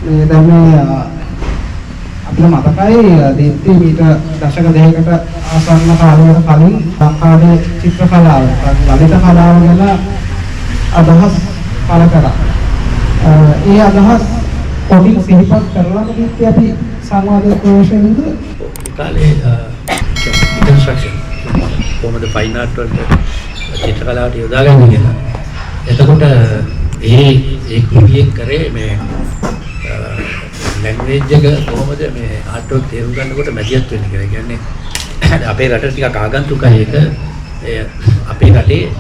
මේ දැන් මේ අපිට මතකයි දීප්ති මීට දශක දෙකකට ආසන්න කාලයකට කලින් ලංකාවේ චිත්‍ර කලාව, ලලිත කලාව ගැන අදහස් පළ කරා. ඒ අදහස් පොඩි සිහිපත් කරලා දීප්ති අපි සංවාද ප්‍රවේශයෙන්ද කාලේ කන්ස්ට්‍රක්ෂන් කොහොමද ෆයින් ආර්ට් වලට චිත්‍ර කලාවට යොදාගන්නේ කියලා. එතකොට ඒ කුලියෙන් කරේ මේ ලැන්ග්වේජ් එක කොහොමද මේ ආර්ට් වර්ක් තේරුම් ගන්නකොට මැදිහත් වෙන්නේ කියලා. කියන්නේ අපේ රට ටිකක් ආගන්තුකයි ඒක. අපේ රටේ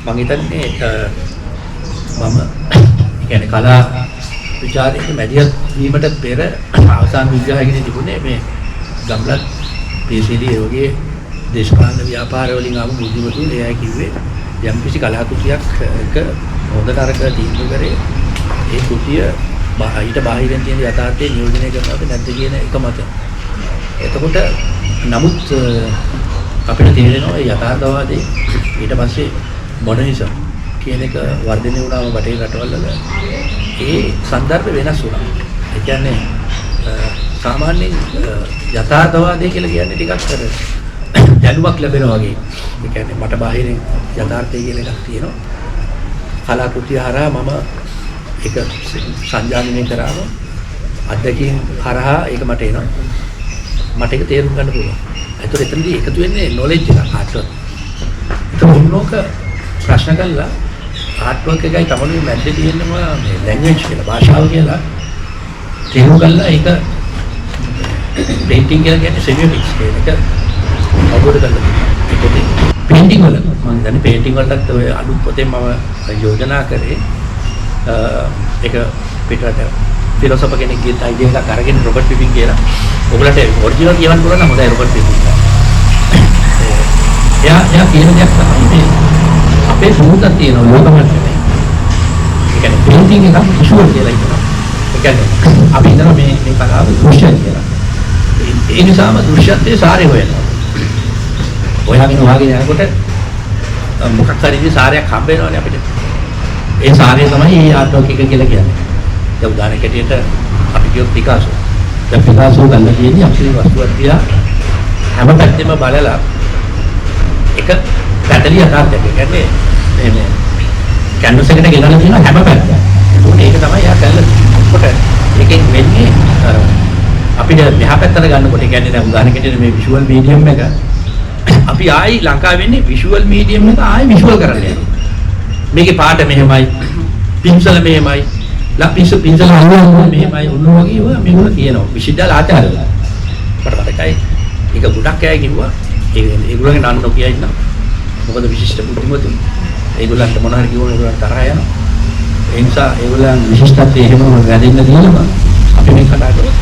මම හිතන්නේ මම කියන්නේ කලා විචාරයේ මැදිහත් වීමට පෙර අවසාන විග්‍රහයකින් තිබුණේ මේ ගම්ලත් PCD වගේ දේශපාලන ව්‍යාපාර වලින් ආපු බුද්ධිමතුන් එයා කිව්වේ යම්කිසි කලාකෘතියක් එක හොඳ නරක තීන්දුව කරේ ඒ කෘතිය ඊට බාහිරින් තියෙන යථාර්ථය නියෝජනය කරනවද නැද්ද කියන එක මත. එතකොට නමුත් අපිට තේරෙනවා මේ යථාර්ථවාදී ඊට පස්සේ මොඩර්නිසම් කියන එක වර්ධනය වුණාම බටහිර රටවල් වල ඒ સંદર્ભ වෙනස් වුණා. ඒ කියන්නේ සාමාන්‍යයෙන් යථාර්ථවාදී කියලා කියන්නේ ටිකක් අර දැනුමක් ලැබෙනවා වගේ. ඒ කියන්නේ මට බාහිරින් යථාර්ථය කියලා එකක් තියෙනවා. කලාකෘතිය හරහා මම ඒක සංජානනය කරාම අත්දැකීම් හරහා ඒක මට එනවා. මට ඒක තේරුම් ගන්න පුළුවන්. ඒතකොට එතනදී එකතු වෙන්නේ knowledge එක ආර්ට් වර්ක්. ඒක ප්‍රශ්න කළා ආර්ට් වර්ක් එකයි තමයි මැද්දේ තියෙනවා මේ ලැන්ග්වේජ් කියලා භාෂාව කියලා තේරුම් ගන්න ඒක පේන්ටිං කියලා කියන්නේ සෙමියොටික්ස් කියන එක අවබෝධ කරගන්න. ඒකේ පේන්ටිං වල මම දන්නේ පේන්ටිං වලටත් ඔය අලුත් පොතේ මම යෝජනා කරේ ඒක පිටරට ෆිලොසොෆර් කෙනෙක්ගේ අයිඩියා එකක් අරගෙන රොබර්ට් පිපින් කියලා. ඔයගලට ඔරිජිනල් කියවන්න පුළුවන් නම් හොඳයි රොබර්ට් පිපින්. එයා කියන දෙයක් තමයි මේ අපේ සමුදක් තියෙන ලෝකමට්ටමේ. ඒ කියන්නේ පේන්ටිං එක විෂුවල් කියලා කියනවා. ඒ කියන්නේ අපි හිතනවා මේ කලාව දෘශ්‍ය කියලා. ඒ නිසාම දෘශ්‍යත්වයේ සාරය හොයනවා. ඔයාගෙන වාගේ යනකොට මොකක් හරි සාරයක් හම්බ වෙනවනේ අපිට. ඒ සාරය තමයි මේ ආර්ට් වර්ක් එක කියලා කියන්නේ. දැන් උදාහරණයක් ඇටියට අපි කියමු පිකාසෝ. දැන් පිකාසෝ ගන්න කියන්නේ අපේ වස්තුවක් දිහා හැම පැත්තෙම බලලා එක පැටලිය යථාර්ථයක්. ඒ කියන්නේ මේ කැන්වස් එකට ගෙනල්ලා තියෙන හැම පැත්තම. ඒක තමයි යා කළා. කොට ඒකෙන් වෙන්නේ අපිට මෙහා පැත්තට ගන්නකොට ඒ කියන්නේ දැන් උදාහරණයක් ඇටියට මේ විෂුවල් මීඩියම් එක අපි ආයි ලංකාවේ වෙන්නේ විෂුවල් මීඩියම් එක ආයි විෂුවල් කරන්න යනවා. මේකේ පාට මෙහෙමයි පින්සල මෙහෙමයි පින්සල අහුවෙන්නේ මෙහෙමයි ඔන්න වගේ ඒවා මේගොල්ලෝ කියනවා විශ්වවිද්‍යාල ආචාර්යවරුන් මට මතකයි ඒක ගොඩක් අය කිව්වා ඒගොල්ලෝගේ නම නොකිය ඉන්නවා මොකද විශිෂ්ට බුද්ධිමතුන් ඒගොල්ලන්ට මොන හරි කිව්වොත් ඒගොල්ලන්ට තරහ යනවා ඒ නිසා ඒගොල්ලන් විශිෂ්ටත්වයේ එහෙම වැදෙන්න දිනනවා අපි මේ කතා කරමු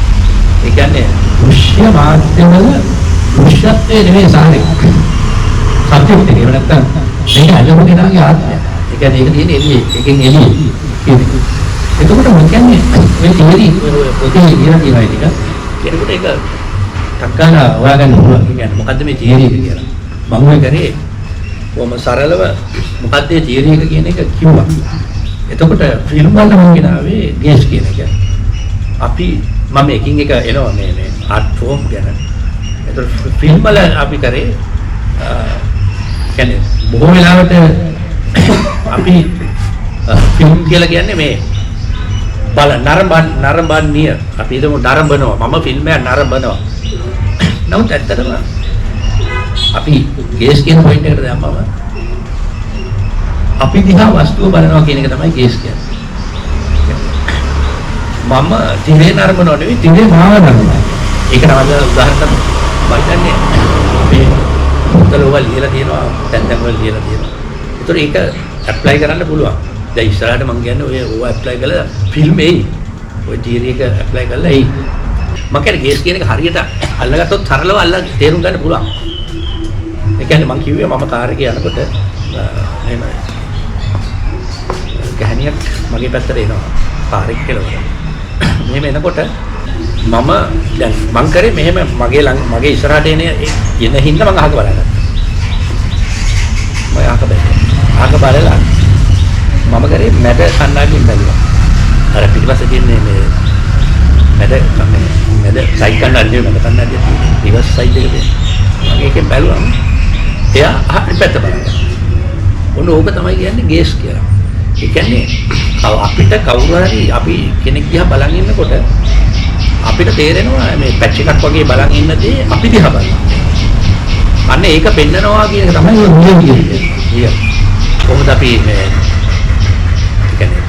ඒ කියන්නේ දෘශ්‍ය මාධ්‍යවල දෘශ්‍යත්වයේ නෙමෙයි සාරේ සත්‍යයක් ඒක නැත්තම් මේක අලුතෙනාගේ ආත්මය ඒ කියන්නේ ඒක තියෙන එළියේ එකෙන් එළියේ කියන්නේ. එතකොට මම කියන්නේ මේ තියරි පොතේ ඉගෙන ගන්න එක කෙනෙකුට ඒක තක්කාන හොයාගන්න පුළුවන්. ඒ කියන්නේ මොකද්ද මේ තියරි එක කියලා. මම ඔය කරේ කොහොම සරලව මොකද්ද මේ තියරි එක කියන එක කිව්වා. එතකොට ෆිල්ම් වල මම ගෙනාවේ ගේස් කියන එක. අපි මම එකින් එක එනවා මේ ආර්ට් ෆෝම් ගැන. එතකොට ෆිල්ම් වල අපි කරේ කියන්නේ බොහෝ වෙලාවට අපි ෆිල්ම් කියලා කියන්නේ මේ බල නරඹන්නේ අපි හිතමු නරඹනවා මම ෆිල්ම් එක නරඹනවා නමුත් ඇත්තටම අපි ගේස් කියන පොයින්ට් එකට දැම්මම අපි දිහා වස්තුව බලනවා කියන එක තමයි ගේස් කියන්නේ මම තිරේ නරඹනවා නෙවෙයි තිරේ මාව නරඹනවා ඒක තමයි උදාහරණයක් මම කියන්නේ මේ උත්තර වල ලියලා තියෙනවා දැන් වල ලියලා තියෙනවා ඒතර ඒක ඇප්ලයි කරන්න පුළුවන්. දැන් ඉස්සරහට මම කියන්නේ ඔය ඕවා ඇප්ලයි කළා ෆිල්ම් එයි. ඔය තියරි එක ඇප්ලයි කළා එයි. මම කියන්නේ ගේස් කියන එක හරියට අල්ලගත්තොත් තරලව අල්ල තේරුම් ගන්න පුළුවන්. ඒ කියන්නේ මම කිව්වේ මම කාර් එකේ යනකොට එහෙම ගහණියක් මගේ පැත්තට එනවා. කාර් එක කෙලවර. මෙහෙම එනකොට මම දැන් මං කරේ මෙහෙම මගේ ඉස්සරහට එන හින්දා මම අහක බලනවා. මම අහක බලනවා. අහක බලලා මම කරේ මැද කන්නාඩියෙන් බැලුවා. අර පිටිපස්සේ තියෙන මේ මැද සයිඩ් කන්නඩිය මැද කන්නඩිය රිවර්ස් සයිඩ් එක තියෙනවා. මම ඒකෙන් බැලුවම එයා අනිත් පැත්ත බලනවා. ඔන්න ඕක තමයි කියන්නේ ගේස් කියලා. ඒ කියන්නේ අපිට කවුරු හරි අපි කෙනෙක් දිහා බලන් ඉන්නකොට අපිට තේරෙනවා මේ පැච් එකක් වගේ බලන් ඉන්නදී අපි දිහා බලනවා. අන්න ඒක පෙන්නනවා කියන එක තමයි ඔය කියන්නේ. කොහොමද අපි මේ කියන්නේ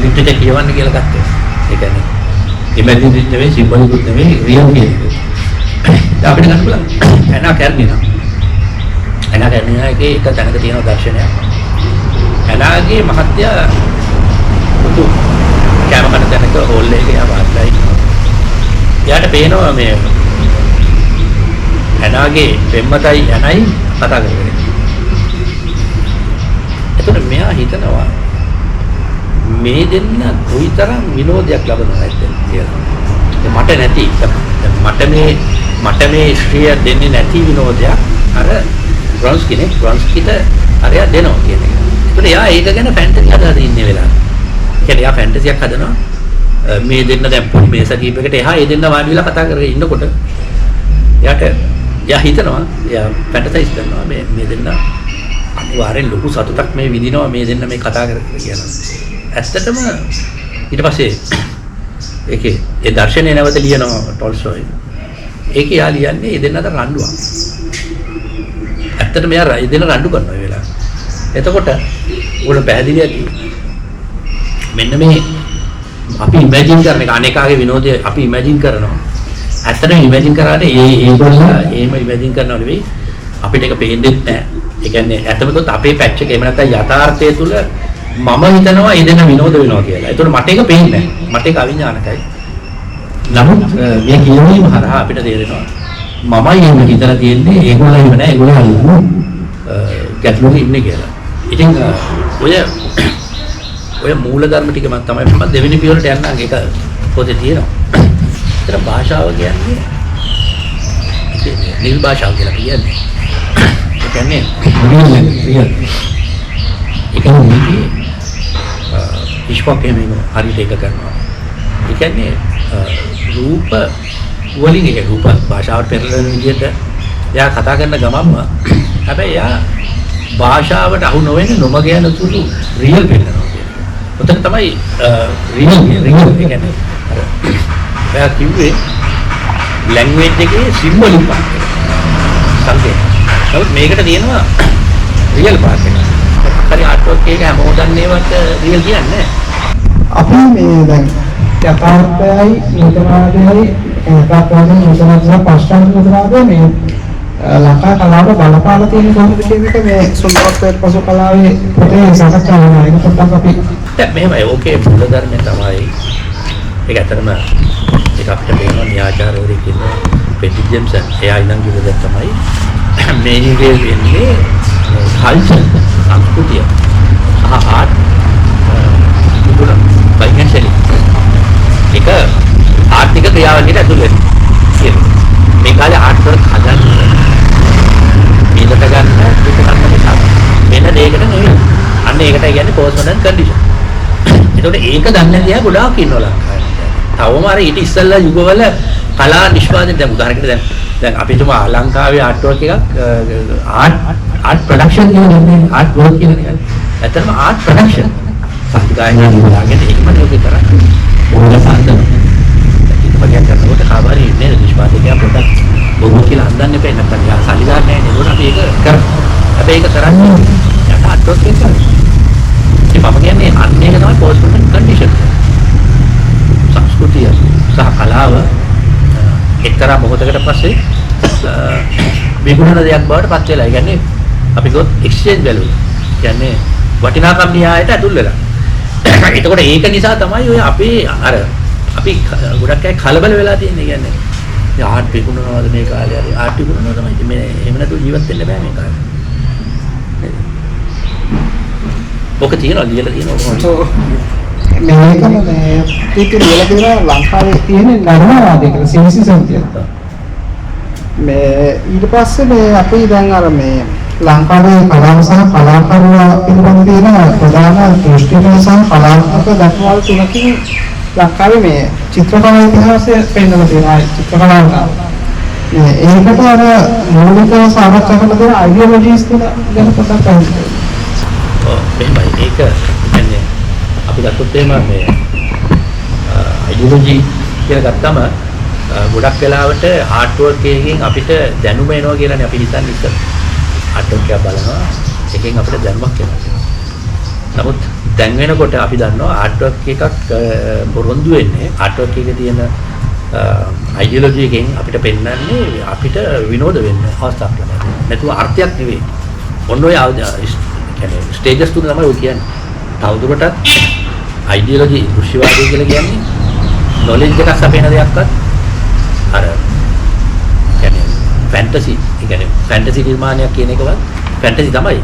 ලිටරචර් කියවන්න කියලා ගත්තේ. ඒ කියන්නේ ඉමේජින් නෙවෙයි සිම්බොලික් නෙවෙයි රියල් කියන්නේ. අපිට ගන්න පුළුවන්. එනා කර්ණිනා. එනා කර්ණිනා එකේ එක තැනක තියෙන දර්ශනයක්. එනාගේ මහත්ය පුතු කැම කන තැනක හෝල් එකේ යවන්නයි. එයාට පේනවා මේ එනාගේ පෙම්මතයි එනයි කතා කරගෙන. එතකොට මෙයා හිතනවා මේ දෙන්න කොයිතරම් විනෝදයක් ලබනවද කියලා. මට නැති මට මේ ශ්‍රිය දෙන්නේ නැති විනෝදයක් අර බ්‍රොන්ස්කිට අරයා දෙනවා කියන එක. ඒකට එයා ඒක ගැන ෆැන්ටසි හදාගෙන ඉන්නේ වෙලාව. කියන්නේ එයා ෆැන්ටසියක් හදනවා මේ දෙන්න දැන් පොඩි මේස කීපයකට එහා ඒ දෙන්න වාඩි වෙලා කතා කරගෙන ඉන්නකොට එයා හිතනවා එයා ෆැන්ටසයිස් කරනවා මේ දෙන්න අනිවාර්යෙන් ලොකු සතුටක් මේ විඳිනවා මේ දෙන්න මේ කතා කරගෙන කියලා. ඇත්තටම ඊට පස්සේ ඒකේ ඒ දර්ශනය නැවත ලියනවා ටොල්ස්ටෝයි. ඒකේ යා ලියන්නේ ඒ දෙන්න අතර රණ්ඩුවක්. ඇත්තටම එයා ඒ දෙන්න රණ්ඩු කරනවා ඒ වෙලාවට. එතකොට උගල පැහැදිලි ඇති. මෙන්න මේ අපි ඉමේජින් කරන එක අනේකාගේ විනෝදය අපි ඉමේජින් කරනවා. ඇත්තටම ඉමේජින් කරාට ඒගොල්ලෝ එහෙම ඉමේජින් කරනව නෙවෙයි අපිට ඒක පේන්නේ නැහැ. ඒ කියන්නේ ඇත්තමකොත් අපේ පැච් එක එහෙම නැත්නම් යථාර්ථය තුල මම හිතනවා ඒ දෙන විනෝද වෙනවා කියලා. ඒතකොට මට ඒක පේන්නේ නැහැ. මට ඒක අවිඥානිකයි. නමුත් මේ කියවීම හරහා අපිට තේරෙනවා මමයි එහෙම හිතලා තියෙන්නේ ඒගොල්ලෝ එහෙම නැහැ. ඒගොල්ලෝ අල්ලමු ගැටලුවක ඉන්නේ කියලා. ඉතින් ඔය මූල ධර්ම ටික මම තමයි මම දෙවෙනි පියවරට යන්නම් ඒක පොතේ තියෙනවා. ඒතර භාෂාව කියන්නේ නිල් භාෂාව කියලා කියන්නේ. ඒ කියන්නේ රියල්. ඒක නෙමෙයි ඉස්පොකේ මේ හරියට ඒක කරනවා. ඒ කියන්නේ රූප වලින් ඒක රූප භාෂාවට පෙරලෙන විදිහට එයා කතා කරන ගමන්ම හැබැයි එයා භාෂාවට අහු නොවෙන්නේ නොමග යන සුළු රියල් පෙන්නනවා. ඔතන තමයි රියල් කියන්නේ අර එයා කිව්වේ ලැන්ග්වේජ් එකේ සිම්බොලික් පාර්ට් එක. සංකේත. නමුත් මේකට තියෙනවා රියල් පාර්ට් එක. හරි ආර්ට්වර්ක් එක හැමෝම දන්නේවත් රියල් කියන්නේ නැහැ. අපි මේ දැන් යථාර්ථයයි නූතනවාදයයි යථාර්ථයෙන් නූතනවාදය පශ්චාත්තාපවාදය මේ ලංකා කලාවට බලපාලා තියෙන කොහොමද කියන එක මේ සුන්දරත්වයට පසු කලාවේ පොතේ සාකච්ඡා වෙනවා. ඒක පොඩ්ඩක් අපි දැන් මෙහෙමයි ඕකේ මූල ධර්මය තමයි ඒක ඇත්තටම ඒක අපිට පේනවා න්‍යායාචාර්යවරු කියනවා පෙටි ජෙම්සන් එයා ඉඳන් කිව්ව දේ තමයි මේ ඉගේ වෙන්නේ කල්චර් සංස්කෘතිය සහ ආර්ට් දුක ෆයිනෑන්ෂලි ඒක ආර්ථික ක්‍රියාවලියට ඇතුළත් වෙනවා. මේ කාලේ ආර්ට් වල හදන්න මේකට ගන්න දෙක ගන්න නිසා වෙන දෙයකට නෙවෙයි. අන්න ඒකට කියන්නේ පෝස්ට් කන්ඩිෂන්. ඒතකොට ඒක දන්නේ තියා ගොඩාක් ඉන්නවා ලංකාවේ. තවම අර ඊට ඉස්සෙල්ලා යුගවල කලා නිෂ්පාදනය දැන් උදාහරණයකට දැන් අපි තුමා ලංකාවේ ආර්ට් වර්ක් එකක් ආර්ට් ප්‍රොඩක්ෂන් කියන්නේ ආර්ට් වර්ක් කියන්නේ. ඇත්තටම ආර්ට් ප්‍රොඩක්ෂන් සංගායනා විභාගයේ ඒකම නෙවෙයි කරන්නේ. බොහොම සාර්ථක. ඒක වගේ කරනකොට කාබාරි ඉන්නේ නිෂ්පාදකයා පොඩක් බොහෝ කියලා හඳන්න එපා නැත්නම් යා සල්ලිදාර නැහැ නේද? ඒකට අපි ඒක කරමු. හැබැයි ඒක කරන්නේ යට ආර්ට් වර්ක් එක කරන්නේ. ඉතින් මම කියන්නේ අන්න ඒක තමයි පෝස්ට් කන්ඩිෂන්. සංස්කෘතිය සහ කලාව එක්තරා මොහොතකට පස්සේ විගුණන දෙයක් බවට පත් වෙලා. ඒ කියන්නේ අපි ගොත් එක්ස්චේන්ජ් වැලියු. කියන්නේ වටිනාකම් න්‍යායයට ඇතුල් වෙලා. එතකොට ඒක නිසා තමයි ඔය අපේ අර අපි ගොඩක් අය කලබල වෙලා තියෙන්නේ. කියන්නේ ආර්ට් විකුණනවාද මේ කාලේ හරි ආර්ට් විකුණනවා තමයි. මේ එහෙම නැතුව ජීවත් වෙන්න බෑ මේ කාලේ. ඔක තියනවා ලියලා තියෙනවා. මේකම මේ පිටින් ලියලා තියෙනවා ලංකාවේ තියෙන නර්මවාදය කියලා සිනිසිසම් කියලා. මේ ඊට පස්සේ මේ අපි දැන් අර මේ ලංකාවේ කලාව සහ කලාකරුවා පිළිබඳ තියෙන ප්‍රධාන දෘෂ්ටිකෝණ සහ කලාත්මක දක්වල් තුනකින් ලංකාවේ මේ චිත්‍රකලා ඉතිහාසය පෙන්නලා තියෙනවා චිත්‍රකලාවට. ඒකට අර මූලිකව සාකච්ඡා කරන දේ අයිඩියොලොජිස් ගැන පොඩ්ඩක් පැහැදිලි. එහෙමයි. ඒක කියන්නේ අපි ගත්තොත් එහෙම මේ අයිඩියොලොජි කියලා ගත්තම ගොඩක් වෙලාවට ආර්ට් වර්ක් එකකින් අපිට දැනුම එනවා කියලානේ අපි හිතන්නේ ඉතින්. ආර්ට් වර්ක් එක බලනවා එකෙන් අපිට දැනුමක් එනවා. නමුත් දැන් වෙනකොට අපි දන්නවා ආර්ට් වර්ක් එකක් පොරොන්දු වෙන්නේ ආර්ට් වර්ක් එකේ තියෙන අයිඩියොලොජි එකෙන් අපිට පෙන්වන්නේ අපිට විනෝද වෙන්න අවස්ථාවක් ලැබෙනවා. නැතුව අර්ථයක් නෙවෙයි. ඔන්න ඔය කියන්නේ ස්ටේජස් තුන තමයි ඔය කියන්නේ. තවදුරටත් අයිඩියොලොජි දෘශ්‍යවාදය කියලා කියන්නේ නොලෙජ් එකක් සපයන දෙයක්වත් අර කියන්නේ ෆැන්ටසි, ඒ කියන්නේ ෆැන්ටසි නිර්මාණයක් කියන එකවත් ෆැන්ටසි තමයි.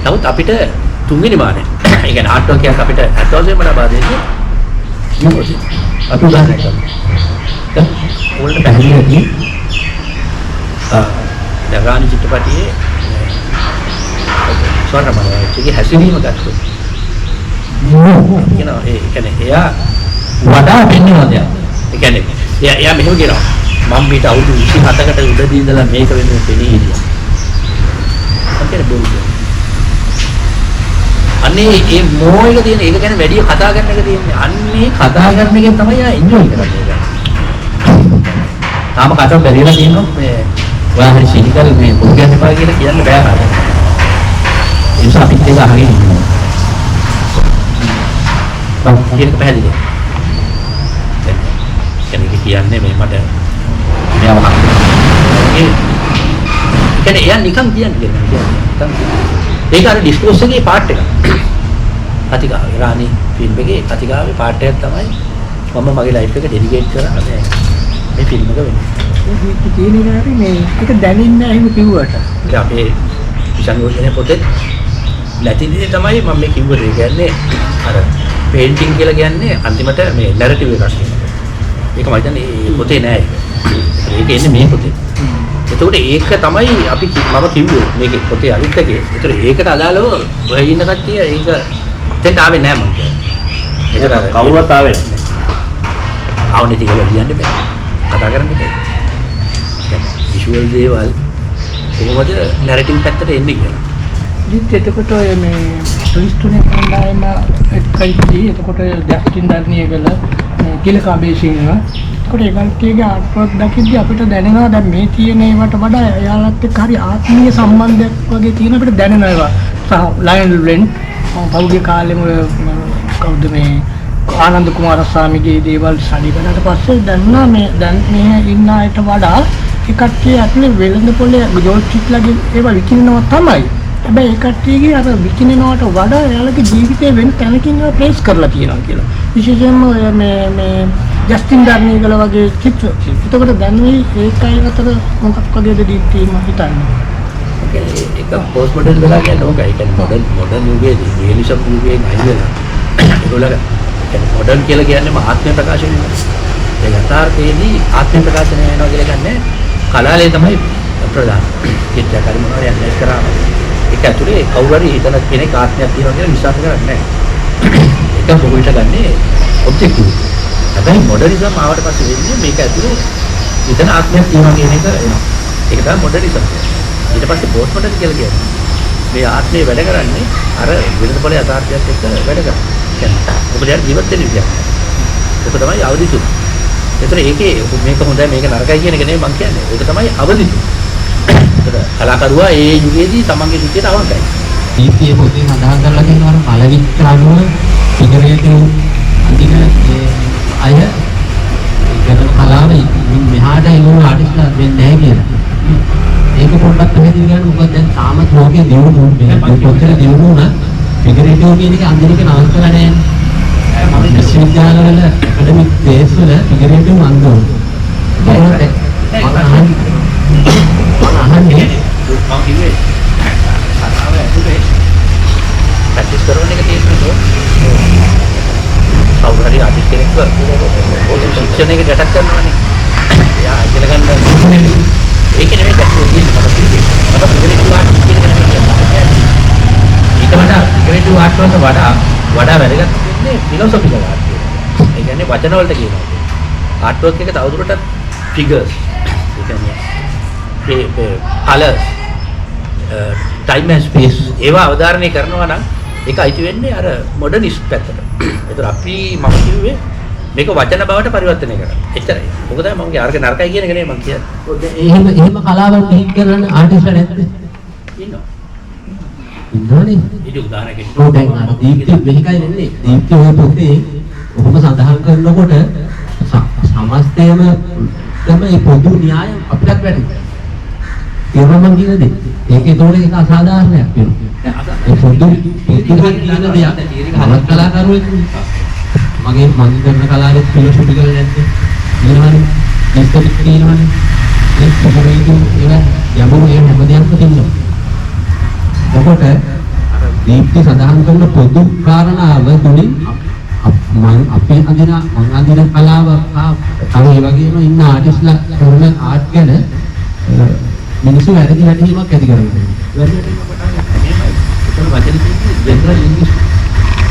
නමුත් අපිට තුන්වෙනි මානෙ. ඒ කියන්නේ ආර්ට් වර්ක් එකක් අපිට අතවසෙම ලබා දෙන්නේ විනෝදය. අපි උදාහරණයක් ගමු. දැන් ඕකට පැහැදිලිවදී දරානි චිත්‍රපටයේ සෝරමලයිගේ හැසිරීම ගත්තොත් කියනවා ඒ කියන්නේ එයා වඩා පෙන්වන දෙයක්. ඒ කියන්නේ එයා මෙහෙම කියනවා මම මීට අවුරුදු 27කට උඩදී ඉඳලා මේක වෙනුවෙන් පෙනී හිටියා. අන්තිම බොරුද. අනේ මේ මොයක තියෙන ඒක ගැන වැඩි කතා කරන එක තියෙන්නේ. අන්නේ කතා කරන එකෙන් තමයි ආ එන්ජොයි කරන්නේ. තාම කතාව බැරිලා තියෙනවා මේ ඔයා හරි සිනිකල් මේ පොඩ්කාස්ට් එපා කියලා කියන්න බෑ නේද? ඒ නිසා අපිත් ඒක අහගෙන ඉන්නවා. කියන එක පැහැදිලිද? කෙනෙක් කියන්නේ මේ මට මෙයාව ඒ කියන්නේ එයා නිකන් කියන්නේ නිකන් ඒක අර ඩිස්කෝස් එකේ පාර්ට් එක. අතිගාව ඉරානි ෆිල්ම් එකේ අතිගාවේ පාර්ට් එකක් තමයි මම මගේ ලයිෆ් එක ඩෙඩිකේට් කරන්නේ මේ ෆිල්ම් එක වෙන්නේ. ඒක කියන්නේ නැති මේ ඒක දැනෙන්නේ නැහැ එහෙම කිව්වට. ඒ අපේ විසංගෝෂණයේ පොතේ ලැතිනේ තමයි මම මේ කිව්වේ. ඒ කියන්නේ අර පේන්ටිං කියලා කියන්නේ අන්තිමට මේ නැරටිව් එකක් කියනවා. ඒක මම හිතන්නේ මේ පොතේ නෑ ඒක. ඒක එන්නේ මේ පොතේ. එතකොට ඒක තමයි අපි මම කිව්වේ මේකේ පොතේ අනිත් එකේ. ඒතර ඒකට අදාළව ඔය ඉන්න කට්ටිය ඒක දෙන්න ආවේ නෑ මම කියන්නේ. ඒක කවුරුත් ආවේ නෑ. ආවනේ ටික කියන්න බෑ. කතා කරන්න බෑ. විෂුවල් දේවල් කොහොමද නැරටිව් පැත්තට එන්නේ කියලා. ඉතින් එතකොට ඔය මේ ටුරිස්ටුනේ කණ්ඩායම එක්කයි එතකොට ජස්ටින් දර්නියගල කිලකා බේසින්ව එතකොට ඒ කල්ටියගේ ආර්ට් වර්ක් දකිද්දී අපිට දැනෙනවා දැන් මේ තියෙන ඒවට වඩා එයාලත් එක්ක හරි ආත්මීය සම්බන්ධයක් වගේ තියෙන අපිට දැනෙනවා ඒවා. ලයනල් බ්ලෙන්ඩ් පෞද්ගලික කාලෙම කවුද මේ ආනන්ද කුමාරස්වාමීගේ දේවල් ස්ටඩි කරලා පස්සේ දැන්නා මේ දැන් මේ ඉන්න අයට වඩා ඒ කට්ටිය ඇතුලේ වෙළඳ පොලේ ජෝර්ජ්ට්ලාගේ ඒවා විකිනනවා තමයි. හැබැයි ඒ කට්ටියගේ අර විකිනනවට වඩා එයාලගේ ජීවිතේ වෙන තැනකින් ඒවා ප්ලේස් කරලා තියෙනවා කියලා. විශේෂයෙන්ම මේ ජස්ටින් ඩර්නිගල වගේ චිත්‍ර. එතකොට දැන් මේ ඒකයි අතර මොකක් වගේද දීප්තිය මම හිතන්නේ. ඒක පෝස්ට් මොඩර්න් වෙලා කියන්නේ ඕකයි. ඒ කියන්නේ මොඩර්න් යුගයේදී රියලිසම් යුගයේ නයි වෙලා. ඒගොල්ලෝ කියන්නේ මොඩර්න් කියලා කියන්නේ ආත්ම ප්‍රකාශනය නෙවෙයි. ඒ යථාර්ථයේදී ආත්ම ප්‍රකාශනය වෙනවා කියලා කියන්නේ කලාලේ තමයි ප්‍රධාන. චිත්‍රකාරී මොනවද යන්නේ කරාම. ඒක ඇතුලේ කවුරු හරි හිතන කෙනෙක් ආත්මයක් තියෙනවා කියලා විශ්වාස කරන්නේ නැහැ. ඒක පොඩිට ගන්නේ ඔබ්ජෙක්ටිව්. හැබැයි මොඩර්නිසම් ආවට පස්සේ වෙන්නේ මේක ඇතුලේ හිතන ආත්මයක් තියෙනවා කියන එක එනවා. ඒක තමයි මොඩර්නිසම්. ඊට පස්සේ පෝස්ට් මොඩර්න් කියලා කියන්නේ මේ ආත්මය වැඩ කරන්නේ අර වෙළඳපොලේ යථාර්ථයත් එක්ක වැඩ කරන්නේ. කියන්නේ ඔබට ජීවත් වෙන්න විදියක්. ඒක තමයි අවදිතු. ඒතර ඒකේ මේක හොඳයි මේක නරකයි කියන එක නෙමෙයි මම කියන්නේ. ඒක තමයි අවදිතු. ඒතර කලාකරුවා ඒ යුගයේදී තමන්ගේ සිිතේට අවංකයි. දීප්තිය පොතේ සඳහන් කරලා තියෙනවා අර මලවිත්‍ර අනුව පිටරේදී අඳින අය ඉගෙන කලාව මෙහාට එන ආටිස්ට්ලා වෙන්නේ නැහැ කියලා. ඒක පොඩ්ඩක් පැහැදිලි කරන්න. මොකද දැන් තාමත් ලෝකයේ දියුණු මේ කොච්චර දියුණු වුණත් පිටරේදී කියන එක අඳින එක නවත්තලා නැහැ. මම විශ්වවිද්‍යාලවල ඇකඩමික් බේස් වල පිටරේදී අඳිනවා. අහන්නේ මම කිව්වේ කතාව ඇතුලේ ප්‍රැක්ටිස් කරන එක තියෙනවා. කවුරු හරි ආටිස්ට් කෙනෙක්ව ඔය ශික්ෂණයක ගැටක් කරනවානේ. එයා ඉගෙන ගන්න ඒක නෙමෙයි දැක්කේ මම කිව්වේ. මම පිළිගන්න ආටිස්ට් කියන එක නෙමෙයි කියන්නේ. ඊට වඩා ක්‍රියේටිව් ආර්ට් වලට වඩා වැදගත් වෙන්නේ ෆිලොසොෆිකල් ආර්ට්. ඒ කියන්නේ වචන වලට කියනවා. ආර්ට් වර්ක් එක තවදුරටත් ෆිගර්ස් ඒ කියන්නේ ඒ කලර්ස් ටයිම් ඇන්ඩ් ස්පේස් ඒවා අවධාරණය කරනවා නම් ඒක අයිති වෙන්නේ අර මොඩර්නිස්ට් පැත්තට. ඒතර අපි මම කිව්වේ මේක වචන බවට පරිවර්තනය කරන්න. එච්චරයි. මොකද මම කිය අරක නරකයි කියන එක නෙමෙයි මම කියන්නේ. එහෙම කලාවන් පිහින් කරන ආටිස්ට්ලා නැද්ද? ඉන්නවා. ඉන්නෝනේ. ඒක උදාහරණයක්. ඔව් දැන් අර දීප්ති වෙහිකයි වෙන්නේ. දීප්ති ඔය පොතේ ඔහොම සඳහන් කරනකොට සමස්තයම තමයි පොදු න්‍යාය අපිටත් වැටෙනවා. ඒක මම කියන්නේ. ඒකේ තෝරේ එක අසාධාරණයක් වෙනවා. ඒ පොදු කියන දෙයක් හවත් කලාකරුවෙක් මගේ මම කරන කලාවේ ෆිලොසොෆි කරලා නැද්ද? ඊළඟට ඉස්තරික් තියෙනවනේ. ඒ පොරේදී ඒවා යමුණු ඒ හැමදේම තියෙනවා. එතකොට අර දීප්ති සඳහන් කරන පොදු කාරණාව තුලින් අපි අඳින කලාව ඒ වගේම ඉන්න ආටිස්ට්ලා කරන ආර්ට් ගැන මිනිස්සු වැරදි වැටහීමක් ඇති කරගන්නවා. වැරදි ඒකම වචන කියන්නේ ජෙනරල් ඉංග්‍රීසි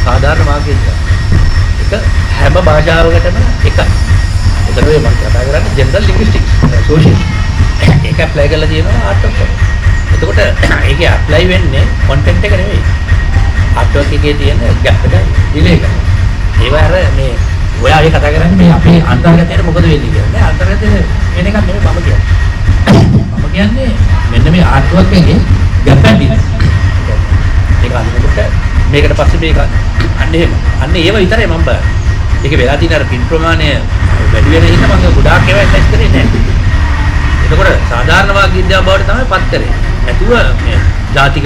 සාධාරණ වාක්‍යයක්. ඒක හැම භාෂාවකටම එකයි. ඒතර මේ මම කතා කරන්නේ ජෙනරල් ලින්ග්විස්ටික්ස් සෝෂියල්. ඒක ඇප්ලයි කරලා තියෙනවා ආර්ට් වර්ක් එකට. එතකොට ඒකේ ඇප්ලයි වෙන්නේ කන්ටෙන්ට් එක නෙවෙයි. ආර්ට් වර්ක් එකේ තියෙන ගැප් එක ඩිලේ එක. ඒවා අර මේ ඔයා ඒ කතා කරන්නේ මේ අපේ අන්තර්ගතයට මොකද වෙන්නේ කියන්නේ. අන්තර්ගතේ වෙන එකක් නෙවෙයි මම කියන්නේ. මම කියන්නේ මෙන්න මේ ආර්ට් වර්ක් එකේ ගැප් එක ඩිලේ. ඒක අන්නකොට මේකට පස්සේ මේක අන්න ඒව විතරයි මම බලන්නේ. ඒකේ වෙලා තියෙන අර පින් ප්‍රමාණය වැඩි වෙන හින්දා මම ගොඩාක් ඒවා ඇටච් කරේ නැහැ. එතකොට සාධාරණ වාග්විද්‍යාව බවට තමයි පත් කරේ. නැතුව මේ ජාතික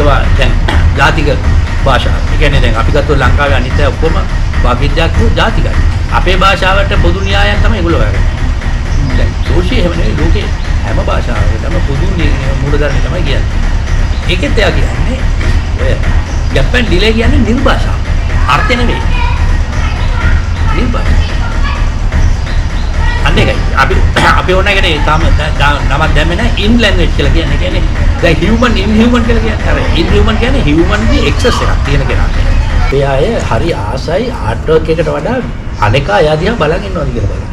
භාෂාව. ඒ කියන්නේ දැන් අපි ගත්තොත් ලංකාවේ අනිත් අය ඔක්කොම වාග්විද්‍යාවක් වූ ජාතිකයි. අපේ භාෂාවට පොදු න්‍යායයන් තමයි ඒගොල්ලෝ හොයන්නේ. දැන් සෝෂි එහෙම නෙවෙයි ලෝකේ හැම භාෂාවකටම පොදු මූලධර්ම තමයි කියන්නේ. ඒකෙත් එයා කියන්නේ ඔය ගැප් ඇන්ඩ් ඩිලේ කියන්නේ නිර්භාෂාව. අර්ථ නෙවෙයි. නිර්භාෂාව. අනේකයි අපි ඕනෑනේ තාම නමක් දැම්මේ නැහැ ඉන් ලැන්ග්වේජ් කියලා කියන්නේ. කියන්නේ දැන් හියුමන් ඉන් හියුමන් කියලා කියන්නේ. අර ඉන් හියුමන් කියන්නේ හියුමන්ගේ එක්සස් එකක් තියෙන කෙනා. ඒ අය හරි ආසයි ආර්ට් වර්ක් එකට වඩා අනේකා යාදියා බලන් ඉන්නවාද කියලා බලන්න.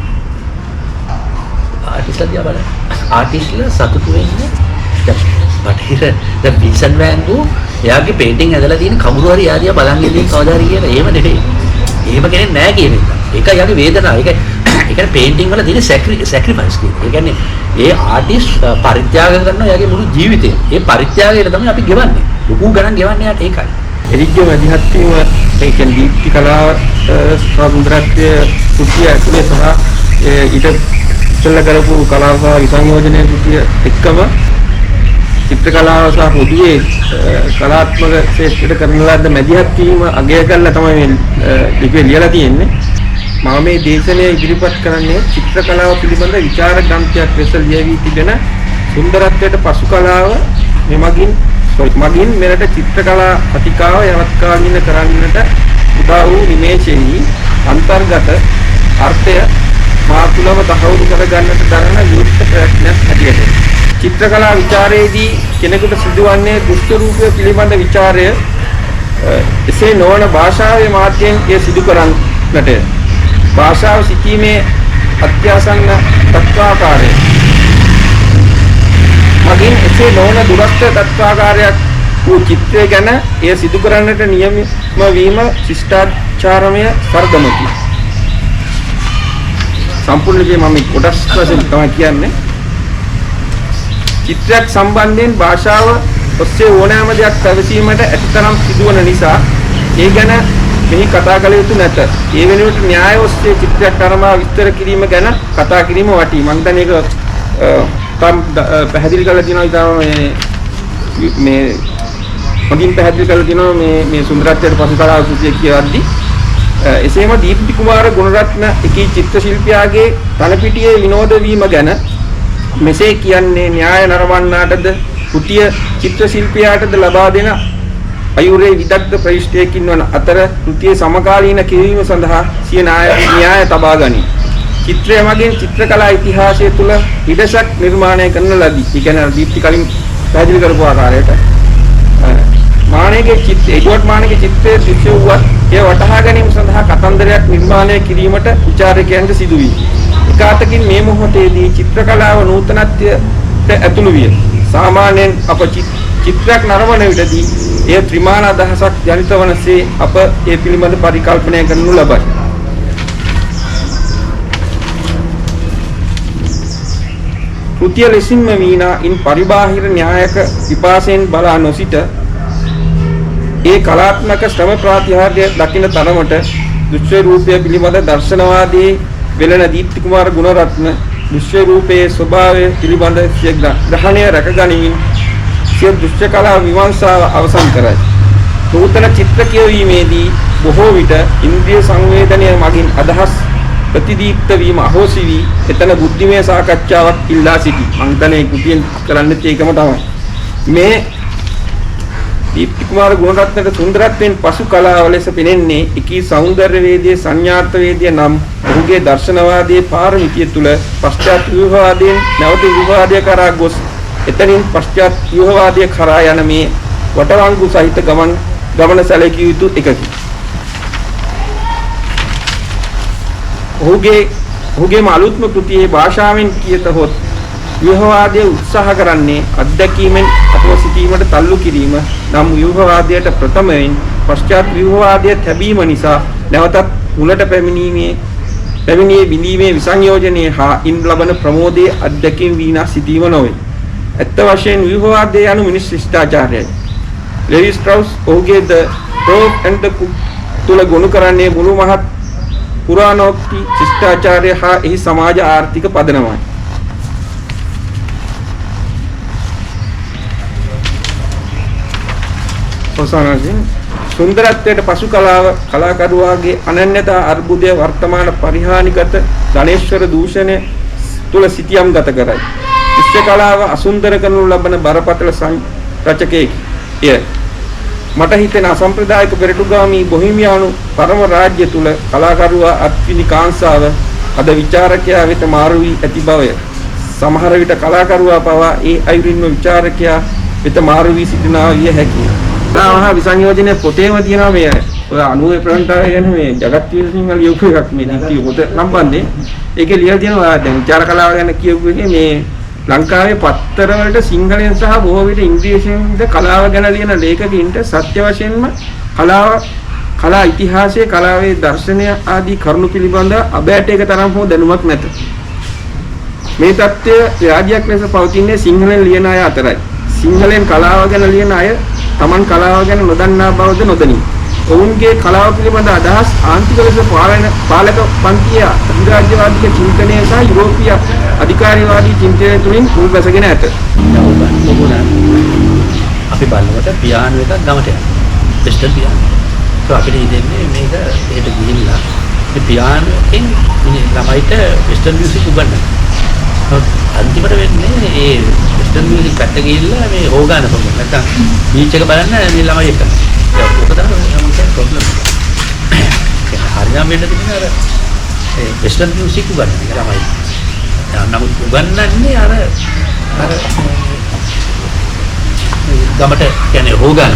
ආටිස්ට්ලා දිහා බලන්න. ආටිස්ට්ලා සතුටු වෙන්නේ බටහිර දැන් වින්සන් වෑන් ගෝ එයාගේ පේන්ටිං ඇදලා තියෙන කවුරු හරි යාදියා බලන් ඉන්නේ කවදා හරි කියලා. එහෙම නෙවෙයි. එහෙම කෙනෙක් නැහැ කියන එක. ඒක යාගේ වේදනාව. ඒක ඒ කියන්නේ පේන්ටිං වල තියෙන සැක්‍රිෆයිස් කියන්නේ. ඒ කියන්නේ ඒ ආටිස්ට් පරිත්‍යාග කරනවා යාගේ මුළු ජීවිතේ. ඒ පරිත්‍යාගයට තමයි අපි ගෙවන්නේ. ලොකු ගණන් ගෙවන්නේ යාට ඒකයි. එරික්ගේ මැදිහත් වීම ඒ කියන්නේ දීප්ති කලාව සමුද්‍රත්‍ය කුටිය ඇතුලේ සහ ඊට ඉස්සෙල්ලා කරපු කලාව සහ විසංයෝජනයේ කුටිය එක්කම චිත්‍ර කලාව සහ පොදුවේ කලාත්මක ක්ෂේත්‍රයට කරන ලද්ද මැදිහත් වීම අගය කරලා තමයි මේ ලිපිය ලියලා තියෙන්නේ. මම මේ දේශනය ඉදිරිපත් කරන්නේ චිත්‍ර කලාව පිළිබඳ විචාර ග්‍රන්ථයක් ලෙස ලියවී තිබෙන සුන්දරත්වයට පසු කලාව මගින් මෙරට චිත්‍ර කලා අතිකාව යවත් කාලීන කරන්නට උදා වූ නිමේෂෙහි අන්තර්ගත අර්ථය මා තුළම තහවුරු කර ගන්නට දරන යුක්ත ප්‍රයත්නයක් හැටියට චිත්‍ර කලා විචාරයේදී කෙනෙකුට සිදුවන්නේ දෘෂ්ටි රූපය පිළිබඳ විචාරය එසේ නොවන භාෂාවේ මාධ්‍යයෙන් එය සිදු කරන්නට භාෂාව සිටීමේ අත්‍යසන්න තත්වාකාරය මගින් එසේ නොවන දුරස්ත තත්වාකාරයක් වූ චිත්‍රය ගැන එය සිදු කරන්නට නියම වීම ශිෂ්ටාචාරමය වර්ධමකි. සම්පූර්ණයෙන් මම කොටස් වශයෙන් තමයි කියන්නේ. චිත්‍රයක් සම්බන්ධයෙන් භාෂාව ඔස්සේ ඕනෑම දෙයක් පැවසීමට ඇතිතරම් සිදුවන නිසා ඒ ගැන මෙහි කතා කළ යුතු නැත. ඒ වෙනුවට න්‍යාය ඔස්සේ චිත්‍රයක් තරමා විස්තර කිරීම ගැන කතා කිරීම වටී. මම දැන් ඒක පැහැදිලි කරලා තියෙනවා. ඊටම මේ මගින් පැහැදිලි කරලා තියෙනවා මේ සුන්දරත්වයට පසු කලාව සූත්‍රය කියවද්දී. එසේම දීප්ති කුමාර ගුණරත්න එකී චිත්‍ර ශිල්පියාගේ තනපිටියේ විනෝද වීම ගැන මෙසේ කියන්නේ න්‍යාය නරඹන්නාටද කුටිය චිත්‍ර ශිල්පියාටද ලබා දෙන අයුරේ විදග්ධ ප්‍රවිෂ්ඨයකින් වන අතර කෘතියේ සමකාලීන කිරීම සඳහා සිය න්‍යාය තබා ගනී. චිත්‍රය මගින් චිත්‍රකලා ඉතිහාසය තුළ ඉඩසක් නිර්මාණය කරන ලදී. ඒ කියන්නේ දීප්ති කලින් පැහැදිලි කරපු ආකාරයට මානේගේ එඩ්වර්ඩ් මානේගේ චිත්‍රයේ දෘශ්‍ය වුවත් එය වටහා ගැනීම සඳහා කතන්දරයක් නිර්මාණය කිරීමට විචාරකයන්ට සිදු වී එකාතකින් මේ මොහොතේදී චිත්‍ර කලාව නූතනත්වයට ඇතුළු විය. සාමාන්‍යයෙන් අප චිත්‍රයක් නරඹන විටදී එය ත්‍රිමාණ අදහසක් ජනිත වනසේ අප ඒ පිළිබඳ පරිකල්පනය කරනු ලබයි. කෘතිය ලෙසින්ම වීණා ඉන් පරිබාහිර න්‍යායක විපාසයෙන් බලා නොසිට ඒ කලාත්මක ශ්‍රම ප්‍රාතිහාර්ය දකින තරමට දෘශ්‍ය රූපය පිළිබඳ දර්ශනවාදී වෙලන දීප්ති කුමාර ගුණරත්න දෘශ්‍ය රූපයේ ස්වභාවය පිළිබඳ සිය ග්‍රහණය රැකගනිමින් සිය දෘශ්‍ය කලාව විමර්ශාව අවසන් කරයි. නූතන චිත්‍ර කියවීමේදී බොහෝ විට ඉන්ද්‍රිය සංවේදනය මගින් අදහස් ප්‍රතිදීප්ත වීම අහෝසි වී එතන බුද්ධිමය සාකච්ඡාවක් ඉල්ලා සිටි. මං හිතන්නේ කුටියෙන් කරන්නත් ඒකම තමයි. මේ දීප්ති කුමාර ගුණරත්නට සුන්දරත්වයෙන් පසු කලාව ලෙස පෙනෙන්නේ එකී සෞන්දර්ය වේදයේ සංඥාර්ථ වේදය නම් ඔහුගේ දර්ශනවාදයේ පාරමිතිය තුල පශ්චාත් ව්‍යුහවාදයෙන් නැවත විවාදය කරා ගොස් එතනින් පශ්චාත් ව්‍යුහවාදය කරා යන මේ වටවංගු සහිත ගමන සැලකිය යුතු එකකි. ඔහුගේ අලුත්ම කෘතියේ භාෂාවෙන් කියතහොත් ව්‍යුහවාදයේ උත්සාහ කරන්නේ අත්දැකීමෙන් අපව සිටීමට තල්ලු කිරීම නම් ව්‍යුහවාදයට ප්‍රථමයෙන් පශ්චාත් ව්‍යුහවාදයේ තැබීම නිසා නැවතත් මුලට පැමිණියේ බිඳීමේ විසංයෝජනයේ හා ඉන් ලබන ප්‍රමෝදයේ අත්දැකීම් වීණා සිටීම නොවේ. ඇත්ත වශයෙන් ව්‍යුහවාදය යනු මිනිස් ශිෂ්ටාචාරයයි. ලෙවි ස්ට්‍රauss ඔහුගේ The Crow and the Cook තුල ගොනු කරන්නේ මුළු මහත් පුරාණෝක්ති ශිෂ්ටාචාරය හා එහි සමාජ ආර්ථික පදනමයි. ඔසානසින් සුන්දරත්වයට පසු කලාකරුවාගේ අනන්‍යතා අර්බුදය වර්තමාන පරිහානිගත ධනේශ්වර දූෂණය තුල සිටියම් ගත කරයි. විශ්ව කලාව අසුන්දර කරනු ලබන බරපතල රචකයෙක්. එය මට හිතෙන අසම්ප්‍රදායික පෙරටුගාමී බොහිමියානු පරම රාජ්‍ය තුල කලාකරුවා අත්විඳි කාංසාව අද විචාරකයා වෙත මාරු වී ඇති බවය. සමහර විට කලාකරුවා පවා ඒ අයුරින්ම විචාරකයා වෙත මාරු වී සිටිනවා විය හැකියි. මහා විසංයෝජනයේ පොතේම තියෙනවා මේ ඔය 90 ප්‍රවණතාවය ගැන මේ ජගත් විසින් ලියපු එකක් මේ දීප්ති පොත සම්බන්ධයෙන්. ඒකේ ලියලා තියෙනවා දැන් විචාර කලාව ගැන කියපු එකේ මේ ලංකාවේ පත්තර වලට සිංහලෙන් සහ බොහෝ විට ඉංග්‍රීසියෙන්ද කලාව ගැන ලියන ලේඛකයින්ට සත්‍ය වශයෙන්ම කලා ඉතිහාසයේ කලාවේ දර්ශනය ආදී කරුණු පිළිබඳ අබෑටයක තරම් හෝ දැනුමක් නැත. මේ தත්ත්වය ව්‍යාධියක් ලෙස පවතින්නේ සිංහලෙන් ලියන අය අතරයි. සිංහලෙන් කලාව ගැන ලියන අය තමන් කලාව ගැන නොදන්නා බවද නොදනී. ඔවුන්ගේ කලාව පිළිබඳ අදහස් ආන්තික ලෙස පාලක පන්තිය අධිරාජ්‍යවාදී චින්තනය සහ යුරෝපීය අධිකාරීවාදී චින්තනය තුලින් මුල් බැසගෙන ඇත. අපි බලනකොට පියානෝ එකක් ගමට යනවා. Western piano. તો අපිට හිතෙන්නේ මේක එහෙට ගිහිල්ලා මේ පියානෝ එකෙන් ළමයිට වෙස්ටර්න් මියුසික් උගන්වනවා. අන්තිමට වෙන්නේ ඒ වෙස්ටර්න් මියුසික් පැත්ත ගිහිල්ලා මේ ඕගාන පොගන නැත්නම් බීච් එක බලන්න මේ ළමයි එක. ඒක තමයි මොකක්ද ප්‍රොබ්ලම් එක. ඒක හරියම වෙන්න තියෙන අර ඒ වෙස්ටර්න් මියුසික් උගන්වන එක ළමයි. නමුත් උගන්වන්නේ අර ගමට කියන්නේ ඕගාන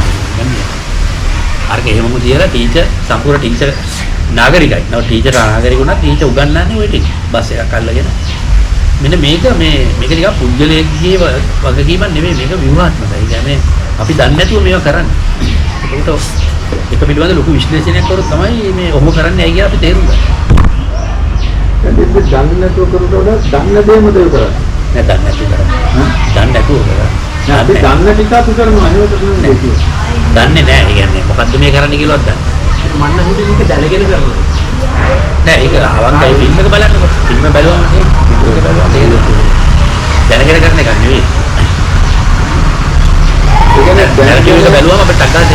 අරක එහෙමම තියලා ටීචර් සම්පූර්ණ ටීචර් නාගරිකයි. නෝ ටීචර් නාගරික වුණා ටීචර් උගන්වන්නේ ওই ටික. බස් එකක් අල්ලගෙන මෙන්න මේක නිකන් පුද්ගලයෙක්ගේ වගකීමක් නෙමෙයි මේක ව්‍යුහාත්මකයි. ඒ කියන්නේ අපි දන්නේ නැතුව මේවා කරන්නේ. ඒකට එක පිළිබඳ ලොකු විශ්ලේෂණයක් කරොත් තමයි මේ ඔහොම කරන්නේ ඇයි කියලා අපි තේරුම් ගන්න. දැන් ඒක දන්නේ නැතුව කරුණාට දන්න දෙයක්ම දෙය කරන්නේ. නෑ දන්නේ නැතුව කරන්නේ. දන්නේ නැතුව කරන්නේ. නෑ අපි දන්න ටික අපි කරනවා අනිවාර්යයෙන්ම දෙකේ. දන්නේ නෑ. ඒ කියන්නේ මොකද්ද මේ කරන්න කියලාවත් දන්නේ. මන්න හිතේ මේක දැලගෙන කරනවා. නෑ ඒක අවංකයි ෆිල්ම් එක බලන්නකොට ෆිල්ම් එක බලුවම දැනගෙන කරන එක නෙවෙයි. ඒ කියන්නේ දැනගෙන බැලුවම අපිට ටක් ගන්න